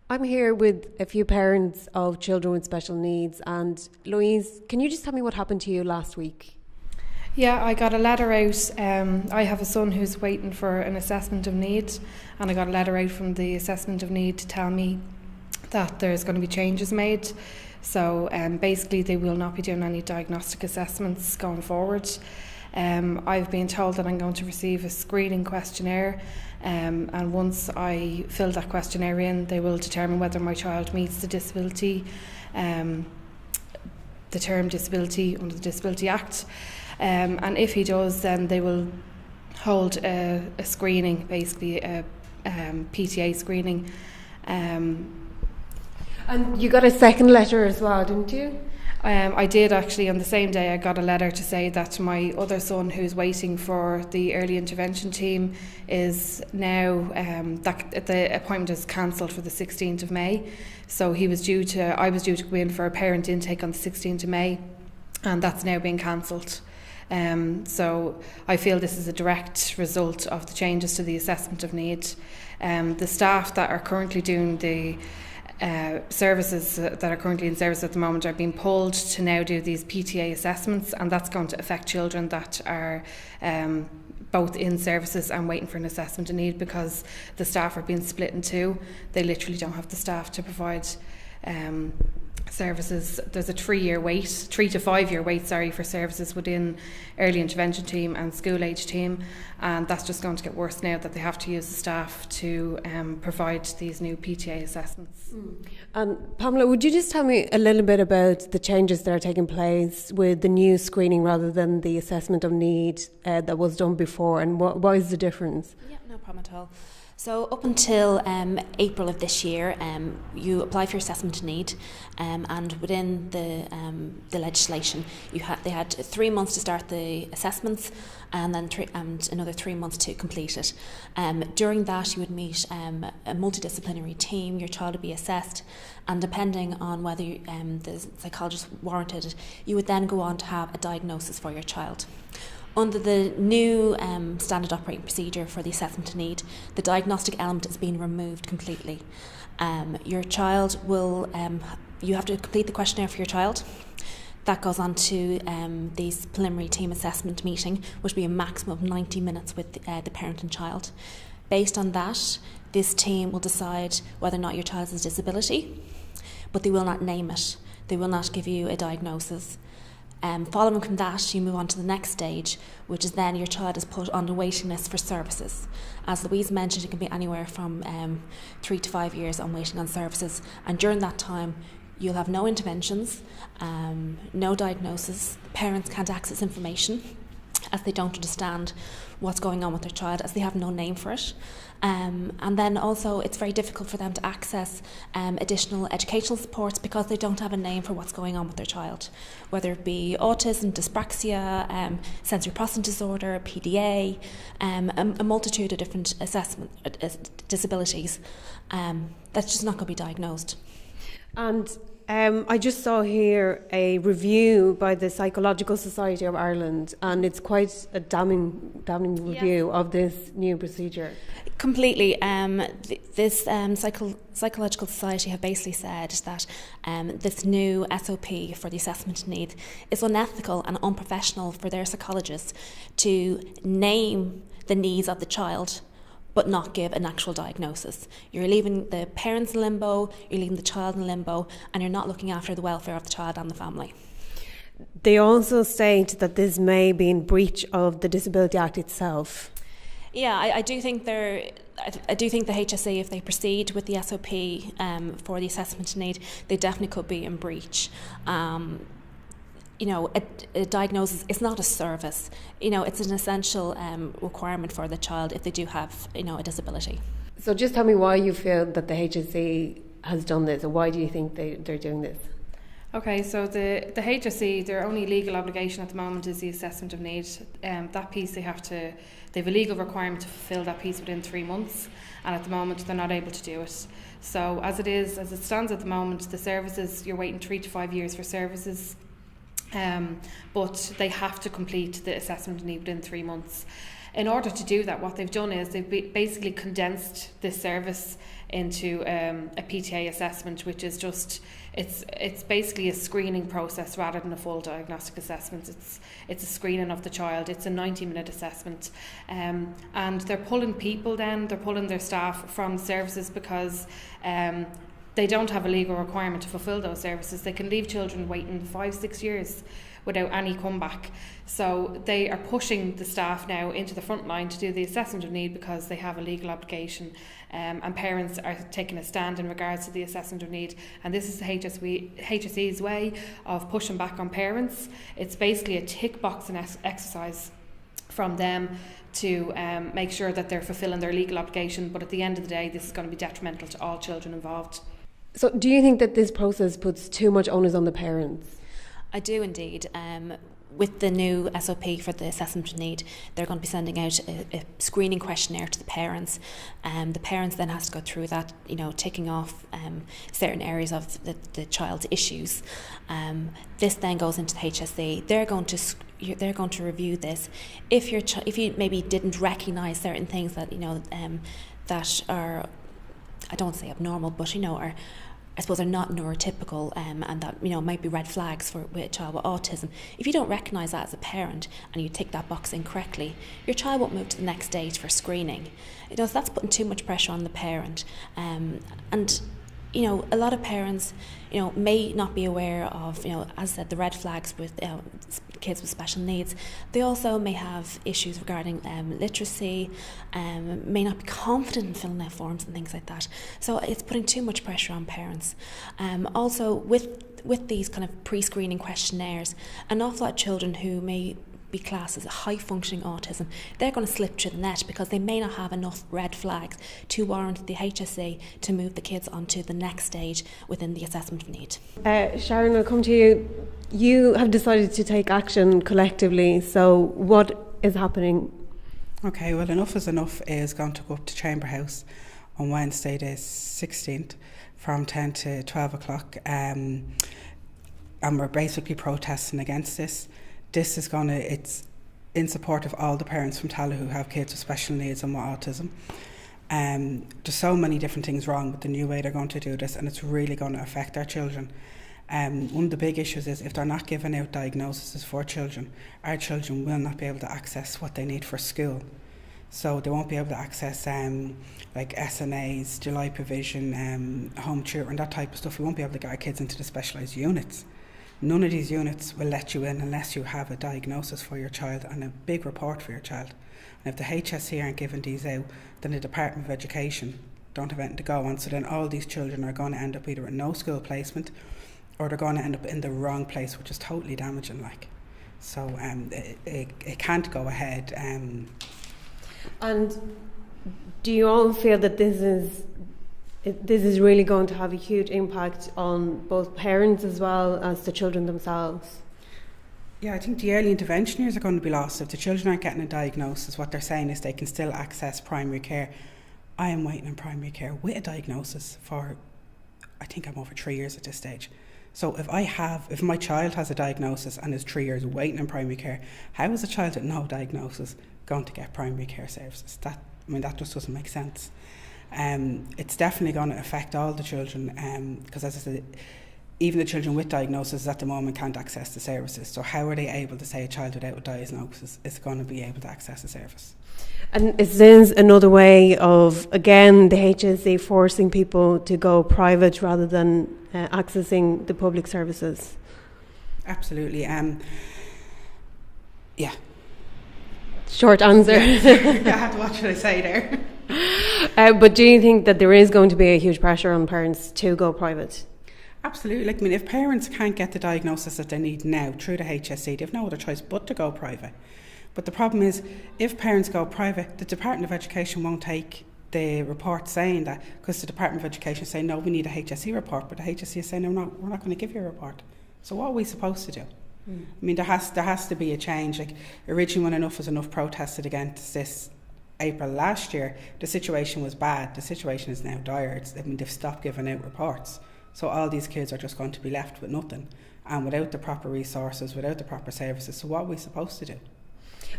I'm here with a few parents of children with special needs. And Louise, can you just tell me what happened to you last week? Yeah, I got a letter out. I have a son who's waiting for an assessment of need, and I got a letter out from the assessment of need to tell me that there's going to be changes made. So basically, they will not be doing any diagnostic assessments going forward. I've been told that I'm going to receive a screening questionnaire, and once I fill that questionnaire in, they will determine whether my child meets the disability, the term disability under the Disability Act. And if he does, then they will hold a screening, basically a PTA screening. And you got a second letter as well, didn't you? I did actually. On the same day, I got a letter to say that my other son, who's waiting for the early intervention team, is now that the appointment is cancelled for the 16th of May. So I was due to go in for a parent intake on the 16th of May, and that's now been cancelled. So I feel this is a direct result of the changes to the assessment of need. The staff that are currently doing the services that are currently in service at the moment are being pulled to now do these PTA assessments, and that's going to affect children that are both in services and waiting for an assessment of need, because the staff are being split in two. They literally don't have the staff to provide services. There's a 3 to 5 year wait for services within early intervention team and school age team, and that's just going to get worse now that they have to use the staff to provide these new PTA assessments. And Pamela, would you just tell me a little bit about the changes that are taking place with the new screening rather than the assessment of need that was done before, and what is the difference? Yeah, no problem at all. So up until April of this year, you apply for your assessment of need, and within the legislation, they had 3 months to start the assessments, and then another 3 months to complete it. During that, you would meet a multidisciplinary team. Your child would be assessed, and depending on whether the psychologist warranted it, you would then go on to have a diagnosis for your child. Under the new standard operating procedure for the assessment of need, the diagnostic element is being removed completely. Your child will, you have to complete the questionnaire for your child. That goes on to this preliminary team assessment meeting, which will be a maximum of 90 minutes with the parent and child. Based on that, this team will decide whether or not your child has a disability, but they will not name it. They will not give you a diagnosis. Following from that, you move on to the next stage, which is then your child is put on the waiting list for services. As Louise mentioned, it can be anywhere from 3 to 5 years on waiting on services, and during that time you'll have no interventions, no diagnosis. Parents can't access information as they don't understand what's going on with their child, as they have no name for it. And then also it's very difficult for them to access additional educational supports because they don't have a name for what's going on with their child, whether it be autism, dyspraxia, sensory processing disorder, PDA, a multitude of different disabilities that's just not going to be diagnosed. And I just saw here a review by the Psychological Society of Ireland, and it's quite a damning review of this new procedure. Completely. This Psychological Society have basically said that this new SOP for the assessment of need is unethical and unprofessional for their psychologists to name the needs of the child but not give an actual diagnosis. You're leaving the parents in limbo, you're leaving the child in limbo, and you're not looking after the welfare of the child and the family. They also state that this may be in breach of the Disability Act itself. Yeah, I do think the HSE, if they proceed with the SOP for the assessment of need, they definitely could be in breach. A diagnosis is not a service. It's an essential requirement for the child if they do have, a disability. So just tell me why you feel that the HSE has done this, or why do you think they're doing this? Okay, so the HSE, their only legal obligation at the moment is the assessment of need. That piece they have a legal requirement to fulfil that piece within 3 months, and at the moment they're not able to do it. So as it stands at the moment, the services, you're waiting 3 to 5 years for services. But they have to complete the assessment of need within 3 months. In order to do that, what they've done is they've basically condensed this service into a PTA assessment, which is just it's basically a screening process rather than a full diagnostic assessment. It's a screening of the child. It's a 90-minute assessment, and they're pulling people then, they're pulling their staff from services because they don't have a legal requirement to fulfil those services. They can leave children waiting 5-6 years without any comeback. So they are pushing the staff now into the front line to do the assessment of need because they have a legal obligation, and parents are taking a stand in regards to the assessment of need. And this is the HSE's way of pushing back on parents. It's basically a tick boxing exercise from them to make sure that they're fulfilling their legal obligation, but at the end of the day this is going to be detrimental to all children involved. So do you think that this process puts too much onus on the parents? I do indeed. With the new SOP for the assessment of need, they're going to be sending out a screening questionnaire to the parents. The parents then has to go through that, ticking off certain areas of the child's issues. This then goes into the HSE. They're going to review this. If you maybe didn't recognise certain things that that are, I don't say abnormal, but are, I suppose, are not neurotypical, and that might be red flags with a child with autism. If you don't recognise that as a parent and you tick that box incorrectly, your child won't move to the next stage for screening. So that's putting too much pressure on the parent, and a lot of parents may not be aware of, as I said, the red flags with kids with special needs. They also may have issues regarding literacy, may not be confident in filling out forms and things like that. So it's putting too much pressure on parents. Also, with these kind of pre-screening questionnaires, an awful lot of children who may be classed as a high-functioning autism, they're going to slip through the net because they may not have enough red flags to warrant the HSE to move the kids onto the next stage within the assessment of need. Sharon, I'll come to you. You have decided to take action collectively, so what is happening? Okay, well, Enough is Enough is going to go up to Chamber House on Wednesday the 16th from 10 to 12 o'clock, and we're basically protesting against this. This is it's in support of all the parents from Tallaght who have kids with special needs and with autism. There's so many different things wrong with the new way they're going to do this, and it's really going to affect our children. One of the big issues is if they're not giving out diagnoses for children, our children will not be able to access what they need for school. So they won't be able to access like SNAs, July provision, home tutoring, that type of stuff. We won't be able to get our kids into the specialised units. None of these units will let you in unless you have a diagnosis for your child and a big report for your child. And if the HSE aren't giving these out, then the Department of Education don't have anything to go on. So then all these children are going to end up either with no school placement, or they're going to end up in the wrong place, which is totally damaging. So it can't go ahead. And do you all feel that this is really going to have a huge impact on both parents as well as the children themselves? Yeah, I think the early intervention years are going to be lost. If the children aren't getting a diagnosis, what they're saying is they can still access primary care. I am waiting in primary care with a diagnosis for, I think I'm over 3 years at this stage. So if my child has a diagnosis and is 3 years waiting in primary care, how is a child with no diagnosis going to get primary care services? That just doesn't make sense. It's definitely going to affect all the children, because as I said, even the children with diagnoses at the moment can't access the services. So how are they able to say a child without a diagnosis is going to be able to access the service? And is this another way of, again, the HSE forcing people to go private rather than accessing the public services? Absolutely. Yeah. Short answer. Yeah, I have to watch what I say there. But do you think that there is going to be a huge pressure on parents to go private? Absolutely. If parents can't get the diagnosis that they need now through the HSE, they have no other choice but to go private. But the problem is, if parents go private, the Department of Education won't take the report saying that, because the Department of Education say, no, we need a HSE report, but the HSE is saying, no, we're not going to give you a report. So what are we supposed to do? There has to be a change. Originally when Enough is Enough protested against this April last year, the situation was bad. The situation is now dire. They've stopped giving out reports. So all these kids are just going to be left with nothing, and without the proper resources, without the proper services. So what are we supposed to do?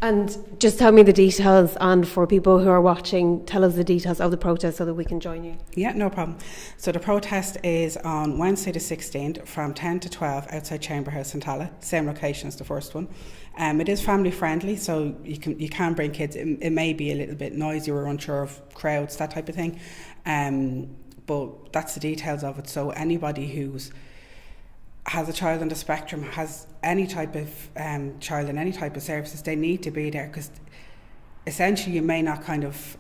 And just tell me the details, and for people who are watching, tell us the details of the protest so that we can join you. Yeah, no problem. So the protest is on Wednesday the 16th from 10 to 12 outside Chamber House in Tala, same location as the first one. It is family friendly, so you can bring kids. It may be a little bit noisy or unsure of crowds, that type of thing, but that's the details of it. So anybody who's has a child on the spectrum, has any type of child in any type of services, they need to be there, because essentially you may not kind of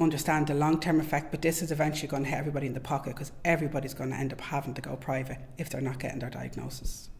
understand the long-term effect, but this is eventually going to hit everybody in the pocket, because everybody's going to end up having to go private if they're not getting their diagnosis.